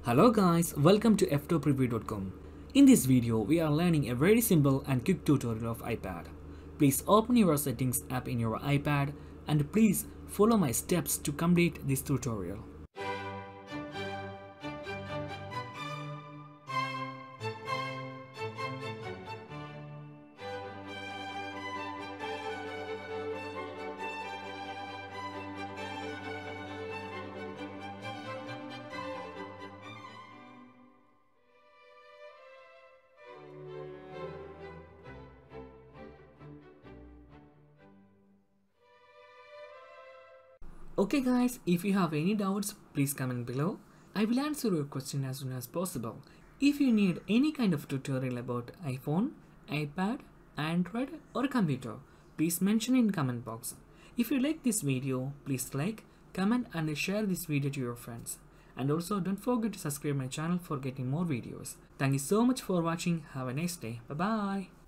Hello guys, welcome to Ftopreview.com. In this video, we are learning a very simple and quick tutorial of iPad. Please open your settings app in your iPad and please follow my steps to complete this tutorial. Okay guys, if you have any doubts, please comment below. I will answer your question as soon as possible. If you need any kind of tutorial about iPhone, iPad, Android or computer, please mention in comment box. If you like this video, please like, comment and share this video to your friends. And also don't forget to subscribe my channel for getting more videos. Thank you so much for watching. Have a nice day. Bye bye.